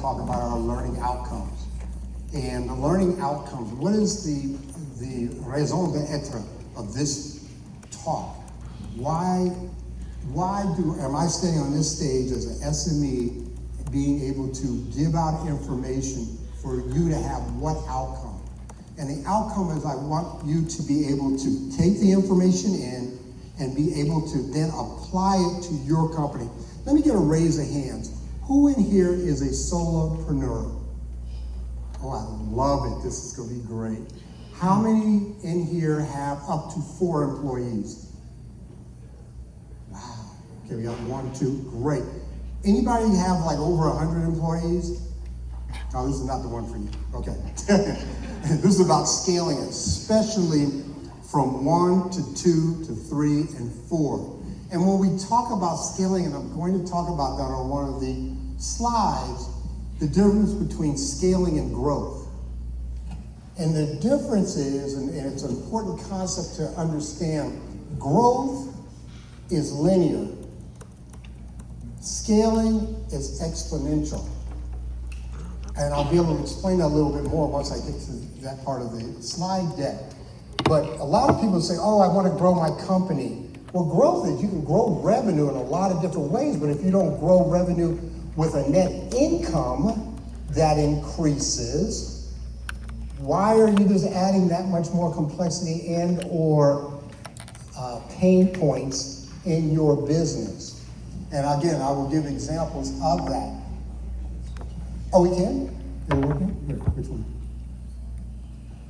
talk about our learning outcomes. And the learning outcomes, what is the raison d'etre of this talk? Why am I standing on this stage as an SME being able to give out information for you to have what outcome? And the outcome is I want you to be able to take the information in and be able to then apply it to your company. Let me get a raise of hands. Who in here is a solopreneur? Oh, I love it. This is going to be great. How many in here have up to 4 employees? Wow. Okay, we got 1, 2. Great. Anybody have like over 100 employees? Oh, this is not the one for you. Okay. This is about scaling, especially from 1 to 2 to 3 and 4. And when we talk about scaling, and I'm going to talk about that on one of the slides, the difference between scaling and growth. And the difference is, and it's an important concept to understand, growth is linear. Scaling is exponential. And I'll be able to explain that a little bit more once I get to that part of the slide deck. But a lot of people say, oh, I want to grow my company. Well, growth is you can grow revenue in a lot of different ways, but if you don't grow revenue with a net income that increases, why are you just adding that much more complexity and or pain points in your business? And again, I will give examples of that. Oh, we can? Is it working? Here, which one?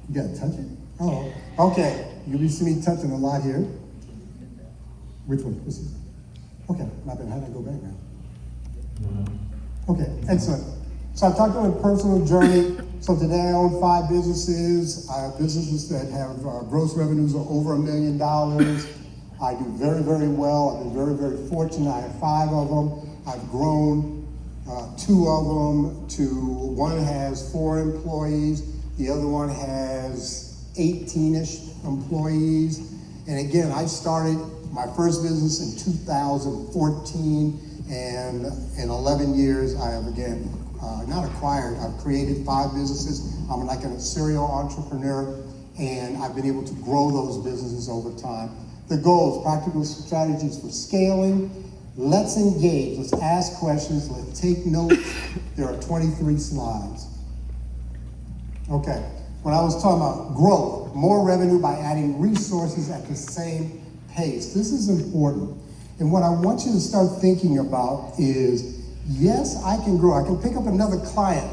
You gotta touch it? Oh, okay. You'll be seeing me touching a lot here. Which one? This is. Okay, my bad. How did I go back now? Okay, excellent. So I talked about a personal journey. So today I own 5 businesses. I have businesses that have gross revenues of over $1 million. I do very, very well. I've been very, very fortunate. I have 5 of them. I've grown 2 of them to, one has 4 employees. The other one has 18-ish employees. And again, I started my first business in 2014, and in 11 years, I have again, not acquired, I've created 5 businesses. I'm like a serial entrepreneur, and I've been able to grow those businesses over time. The goals, practical strategies for scaling. Let's engage, let's ask questions, let's take notes. There are 23 slides. Okay, when I was talking about growth, more revenue by adding resources at the same pace. This is important. And what I want you to start thinking about is, yes, I can grow. I can pick up another client,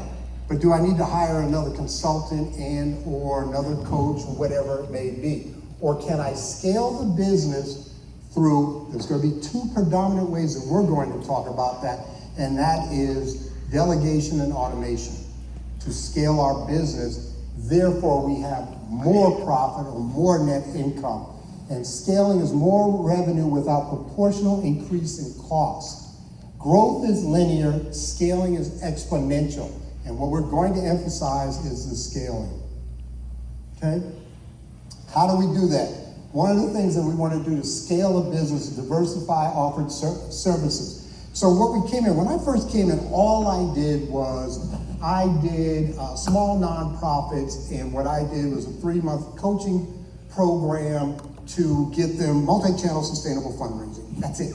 but do I need to hire another consultant and or another coach or whatever it may be? Or can I scale the business through, there's going to be 2 predominant ways that we're going to talk about that, and that is delegation and automation. To scale our business, therefore we have more profit or more net income. And scaling is more revenue without proportional increase in cost. Growth is linear, scaling is exponential. And what we're going to emphasize is the scaling. Okay? How do we do that? One of the things that we want to do to scale a business is diversify offered services. So what we came in, when I first came in, all I did was I did small nonprofits, and what I did was a 3-month coaching program to get them multi-channel sustainable fundraising. That's it.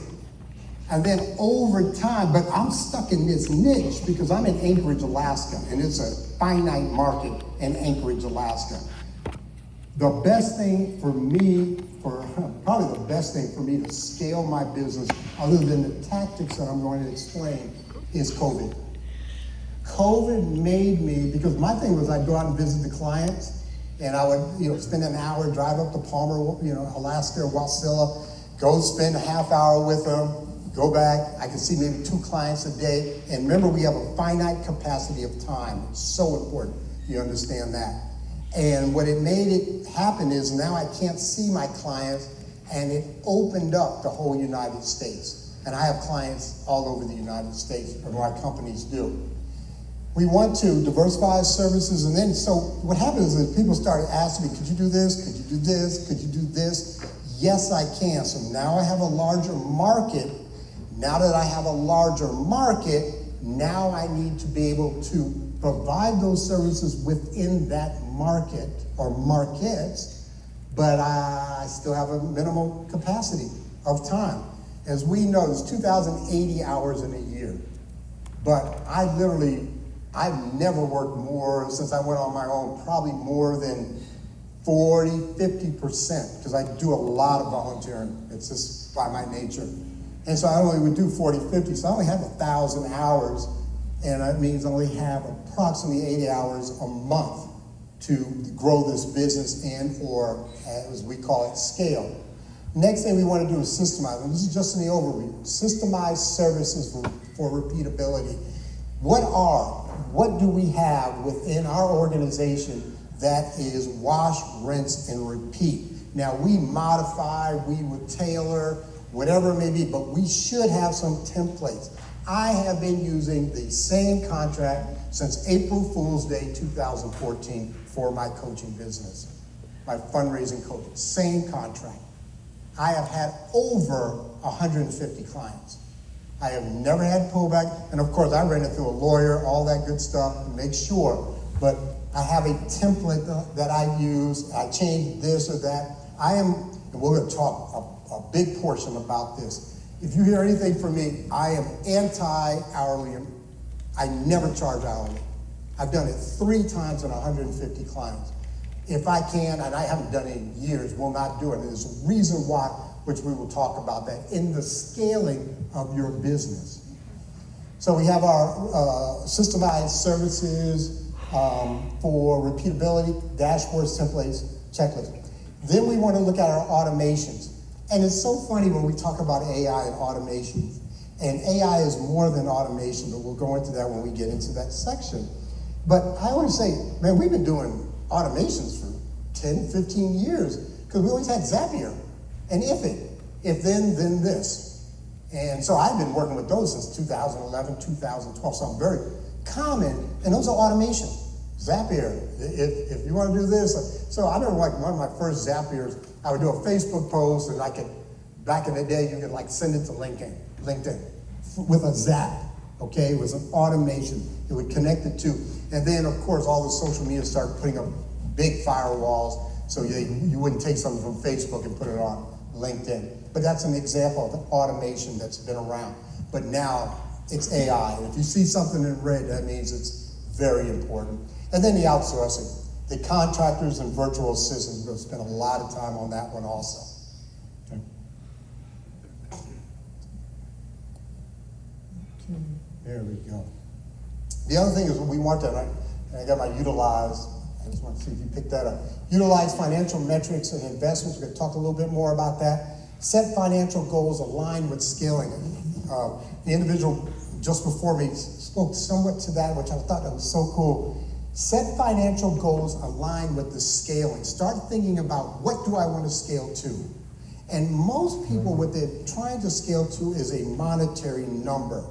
And then over time, but I'm stuck in this niche because I'm in Anchorage, Alaska, and it's a finite market in Anchorage, Alaska. The best thing for me, probably the best thing for me to scale my business, other than the tactics that I'm going to explain, is COVID. COVID made me, because my thing was I'd go out and visit the clients, and I would, spend an hour, drive up to Palmer, Alaska, Wasilla, go spend a half hour with them, go back. I could see maybe 2 clients a day. And remember, we have a finite capacity of time. It's so important you understand that. And what it made it happen is now I can't see my clients, and it opened up the whole United States. And I have clients all over the United States, or my companies do. We want to diversify services, and then so what happens is people started asking me, could you do this? Could you do this? Could you do this? Yes, I can. So now I have a larger market. Now that I have a larger market, Now I need to be able to provide those services within that market or markets, but I still have a minimal capacity of time. As we know, there's 2,080 hours in a year, but I've never worked more since I went on my own, probably more than 40, 50%, because I do a lot of volunteering. It's just by my nature. And so I only would do 40, 50, so I only have 1,000 hours, and that means I only have approximately 80 hours a month to grow this business and or, as we call it, scale. Next thing we want to do is systemize, and this is just in the overview, systemize services for repeatability. What do we have within our organization that is wash, rinse, and repeat? Now we modify, we would tailor, whatever it may be, but we should have some templates. I have been using the same contract since April Fool's Day 2014 for my coaching business, my fundraising coaching, same contract. I have had over 150 clients. I have never had pullback, and of course I ran it through a lawyer, all that good stuff to make sure, but I have a template that I use. I change this or that. And we're going to talk a big portion about this. If you hear anything from me, I am anti-hourly. I never charge hourly. I've done it 3 times on 150 clients. If I can, and I haven't done it in years, will not do it. And there's a reason why, which we will talk about that in the scaling of your business. So we have our systemized services for repeatability, dashboards, templates, checklists. Then we want to look at our automations. And it's so funny when we talk about AI and automations. And AI is more than automation, but we'll go into that when we get into that section. But I always say, man, we've been doing automations for 10, 15 years, because we always had Zapier and if then this. And so I've been working with those since 2011, 2012, so I'm very common, and those are automation. Zapier, if you want to do this. So I remember like one of my first Zapiers, I would do a Facebook post, and I could, back in the day, you could like send it to LinkedIn with a Zap, okay? It was an automation. It would connect it to, and then of course all the social media started putting up big firewalls, so you wouldn't take something from Facebook and put it on LinkedIn. But that's an example of an automation that's been around. But now it's AI. And if you see something in red, that means it's very important. And then the outsourcing, the contractors and virtual assistants. We're going to spend a lot of time on that one also. Okay. There we go. The other thing is we want to, I got my utilize, I just want to see if you pick that up. Utilize financial metrics and investments. We're going to talk a little bit more about that. Set financial goals aligned with scaling. The individual just before me spoke somewhat to that, which I thought that was so cool. Set financial goals aligned with the scaling. Start thinking about, what do I want to scale to? And most people, what they're trying to scale to is a monetary number.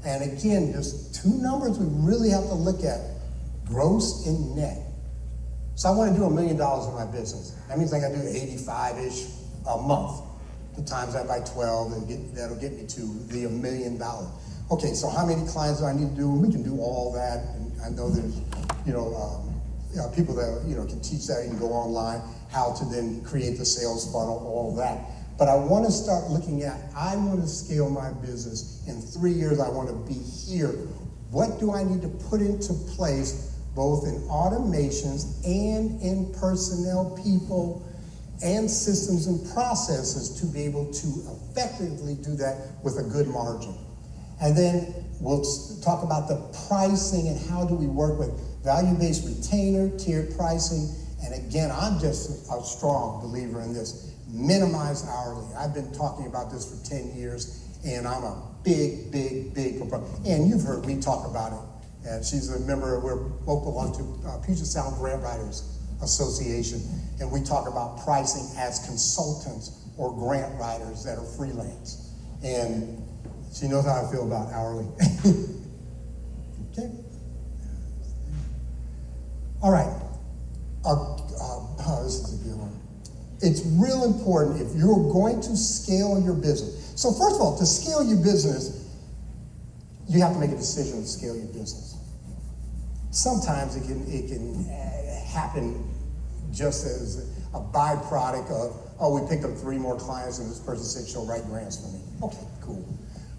And again, there's 2 numbers we really have to look at: gross and net. So I want to do $1 million in my business. That means I got to do 85-ish a month. The times that by 12, that'll get me to the $1 million. Okay, so how many clients do I need to do? We can do all that. And I know there's, people that, can teach that. You can go online, how to then create the sales funnel, all that. But I want to start looking at, I want to scale my business. In 3 years, I want to be here. What do I need to put into place, both in automations and in personnel, people, and systems and processes, to be able to effectively do that with a good margin? And then we'll talk about the pricing and how do we work with value-based retainer, tiered pricing. And again, I'm just a strong believer in this. Minimize hourly. I've been talking about this for 10 years, and I'm a big proponent. And you've heard me talk about it. And she's a member, we're both belong to Puget Sound Grant Writers Association, and we talk about pricing as consultants or grant writers that are freelance. And she knows how I feel about hourly. Okay. All right. This is a good one. It's real important if you're going to scale your business. So first of all, to scale your business, you have to make a decision to scale your business. Sometimes it can happen just as a byproduct of, oh, we picked up 3 more clients and this person said she'll write grants for me. Okay, cool.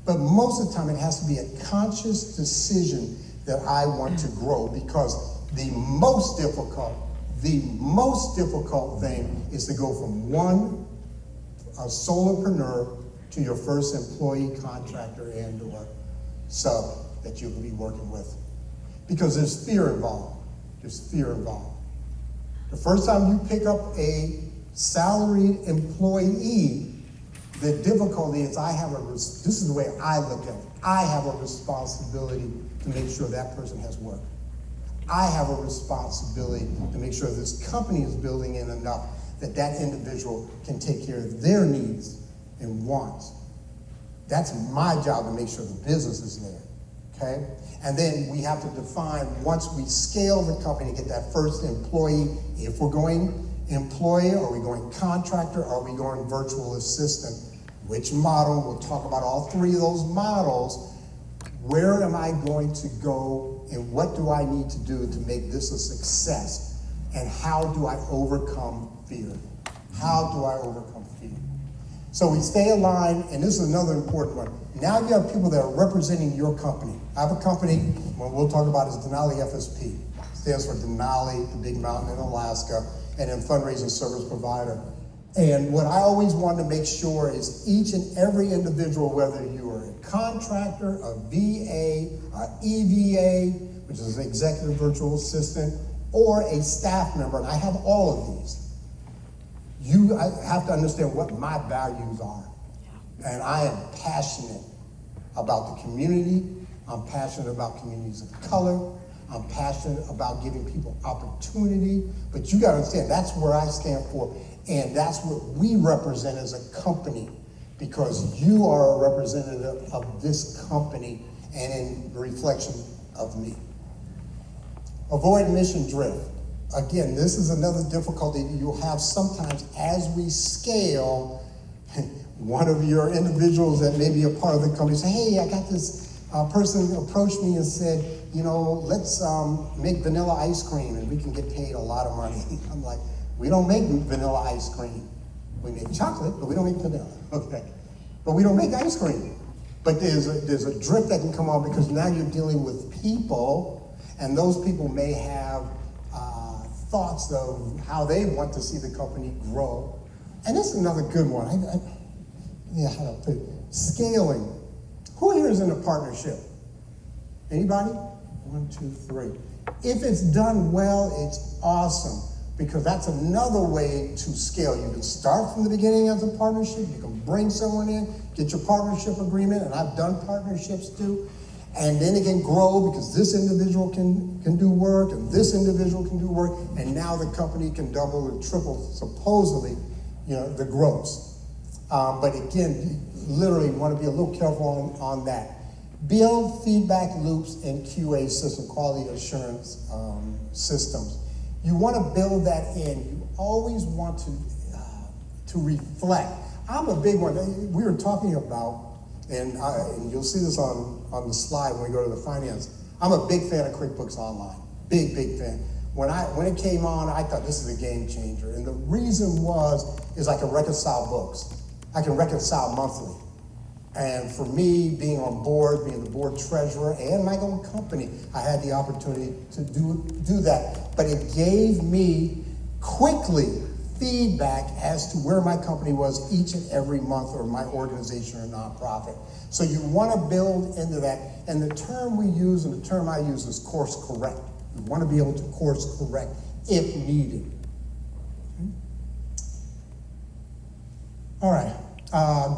But most of the time it has to be a conscious decision that I want to grow, because the most difficult thing is to go from a solopreneur to your first employee, contractor, and or sub that you'll be working with. Because there's fear involved. The first time you pick up a salaried employee, the difficulty is this is the way I look at it. I have a responsibility to make sure that person has work. I have a responsibility to make sure this company is building in enough that that individual can take care of their needs and wants. That's my job, to make sure the business is there, okay? And then we have to define, once we scale the company, get that first employee, if we're going employee, are we going contractor, are we going virtual assistant? Which model? We'll talk about all 3 of those models. Where am I going to go, and what do I need to do to make this a success? And how do I overcome fear? So we stay aligned, and this is another important one. Now you have people that are representing your company. I have a company, what we'll talk about is Denali FSP. It stands for Denali, the big mountain in Alaska, and then fundraising service provider. And what I always want to make sure is each and every individual, whether you are a contractor, a VA, an EVA, which is an executive virtual assistant, or a staff member, and I have all of these. I have to understand what my values are. And I am passionate about the community. I'm passionate about communities of color. I'm passionate about giving people opportunity. But you got to understand, that's where I stand for. And that's what we represent as a company, because you are a representative of this company and in reflection of me. Avoid mission drift. Again, this is another difficulty you'll have sometimes as we scale. One of your individuals that may be a part of the company say, hey, I got this person approached me and said, let's make vanilla ice cream and we can get paid a lot of money. I'm like, we don't make vanilla ice cream. We make chocolate, but we don't make vanilla, okay? But we don't make ice cream. But there's a drift that can come on, because now you're dealing with people, and those people may have thoughts of how they want to see the company grow. And this is another good one. How to put it? Scaling. Who here is in a partnership? Anybody? 1, 2, 3. If it's done well, it's awesome, because that's another way to scale. You can start from the beginning as a partnership. You can bring someone in, get your partnership agreement, and I've done partnerships too. And then it can grow, because this individual can do work, and this individual can do work, and now the company can double or triple, supposedly, the gross. But again, you literally want to be a little careful on that. Build feedback loops and QA system, quality assurance systems. You want to build that in. You always want to reflect. I'm a big one. We were talking about, and you'll see this on the slide when we go to the finance. I'm a big fan of QuickBooks Online. Big fan. When it came on, I thought this is a game changer. And the reason is I can reconcile books. I can reconcile monthly. And for me, being on board, being the board treasurer, and my own company, I had the opportunity to do that. But it gave me quickly feedback as to where my company was each and every month, or my organization or nonprofit. So you want to build into that. And the term we use, and the term I use, is course correct. You want to be able to course correct if needed. Okay. All right.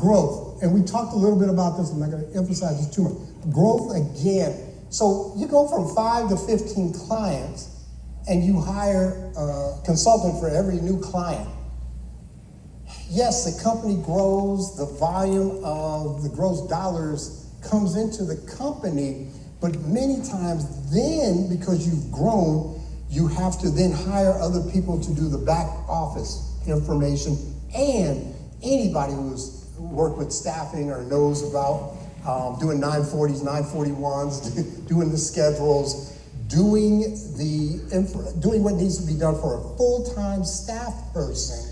Growth, and we talked a little bit about this. I'm not going to emphasize this too much. Growth again. So you go from 5 to 15 clients, and you hire a consultant for every new client. Yes, the company grows, the volume of the gross dollars comes into the company, but many times then, because you've grown, you have to then hire other people to do the back office information, and anybody who's worked with staffing or knows about doing 940s, 941s, doing the schedules, doing what needs to be done for a full-time staff person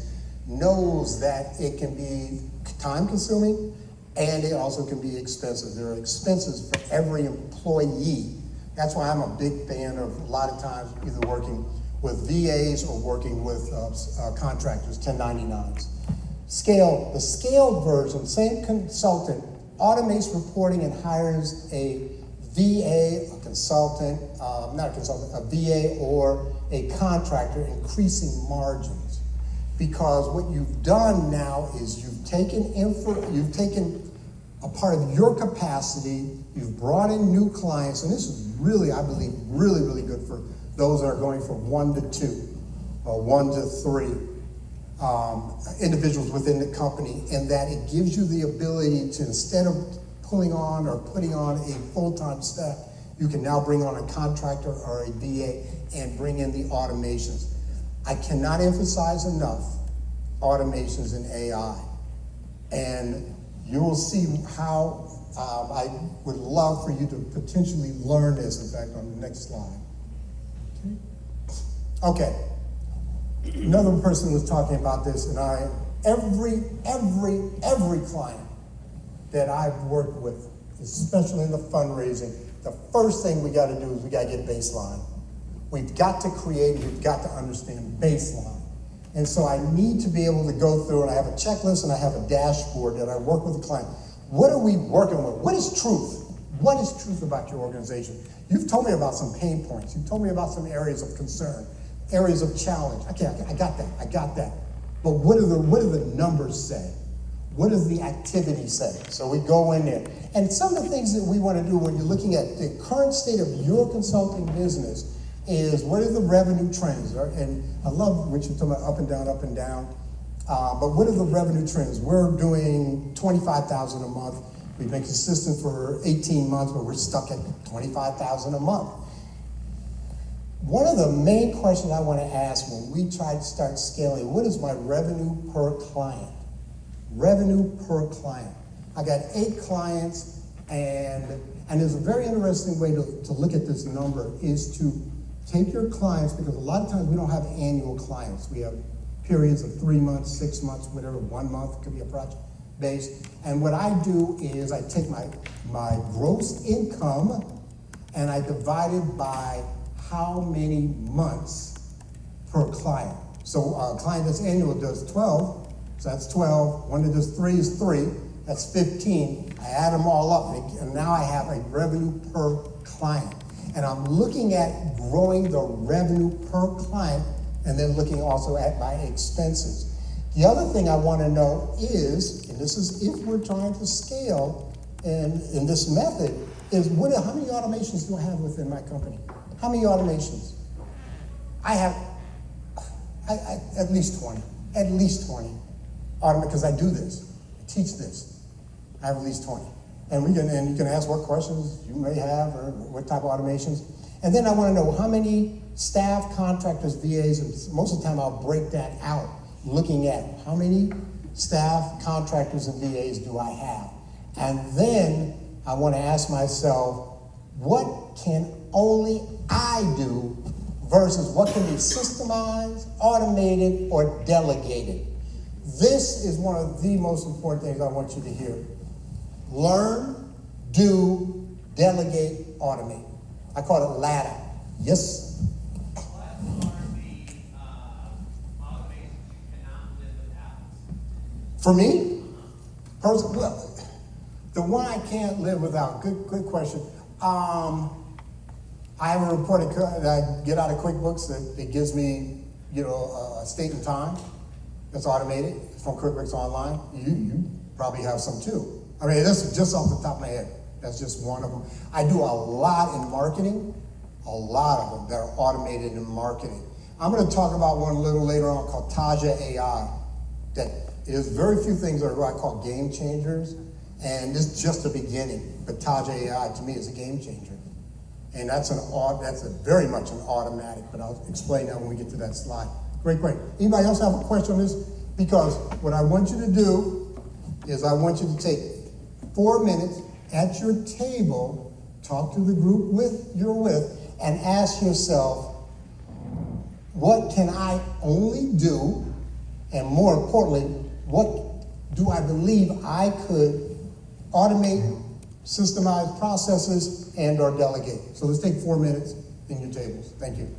knows that it can be time-consuming and it also can be expensive. There are expenses for every employee. That's why I'm a big fan of a lot of times either working with VAs or working with contractors, 1099s. The scaled version, same consultant automates reporting and hires a VA, a VA or a contractor, increasing margins. Because what you've done now is you've taken a part of your capacity, you've brought in new clients, and this is really, I believe, really, really good for those that are going from 1 to 2 or 1 to 3 individuals within the company, and that it gives you the ability to, instead of pulling on or putting on a full-time staff, you can now bring on a contractor or a VA and bring in the automations. I cannot emphasize enough automations in AI. And you will see how I would love for you to potentially learn this, in fact, on the next slide. Okay. Another person was talking about this, and every client that I've worked with, especially in the fundraising, the first thing we got to do is we got to get baseline. We've got to create, we've got to understand baseline. And so I need to be able to go through, and I have a checklist and I have a dashboard that I work with the client. What are we working with? What is truth? What is truth about your organization? You've told me about some pain points. You've told me about some areas of concern, areas of challenge. Okay, I got that. But what do the numbers say? What does the activity say? So we go in there. And some of the things that we want to do when you're looking at the current state of your consulting business is, what are the revenue trends? And I love what you're talking about, up and down. But what are the revenue trends? We're doing $25,000 a month. We've been consistent for 18 months, but we're stuck at $25,000 a month. One of the main questions I want to ask when we try to start scaling, what is my revenue per client? Revenue per client. I got 8 clients, and there's a very interesting way to look at this number, is to take your clients, because a lot of times we don't have annual clients. We have periods of 3 months, 6 months, whatever, 1 month, could be a project based. And what I do is I take my gross income and I divide it by how many months per client. So a client that's annual does 12, so that's 12. One that does 3 is 3, that's 15. I add them all up, and now I have a revenue per client. And I'm looking at growing the revenue per client, and then looking also at my expenses. The other thing I want to know is, and this is if we're trying to scale in this method, is how many automations do I have within my company? How many automations? I have at least 20. At least 20. Because I do this, I teach this. I have at least 20. And you can ask what questions you may have or what type of automations. And then I want to know how many staff, contractors, VAs, and most of the time I'll break that out, looking at how many staff, contractors, and VAs do I have. And then I want to ask myself, what can only I do versus what can be systemized, automated, or delegated? This is one of the most important things I want you to hear. Learn, do, delegate, automate. I call it ladder. Yes? What are the automations you cannot live without? For me, well, the one I can't live without, good question. I have a report that I get out of QuickBooks that gives me, a state and time that's automated from QuickBooks Online. You probably have some too. I mean, that's just off the top of my head. That's just one of them. I do a lot in marketing, a lot of them that are automated in marketing. I'm going to talk about one a little later on called Taja AI. That there's very few things that are what I call game changers, and this is just the beginning. But Taja AI to me is a game changer, and that's very much an automatic. But I'll explain that when we get to that slide. Great. Anybody else have a question on this? Because what I want you to do is I want you to take 4 minutes at your table, talk to the group you're with, and ask yourself, what can I only do? And more importantly, what do I believe I could automate, systemize processes, and or delegate? So let's take 4 minutes in your tables. Thank you.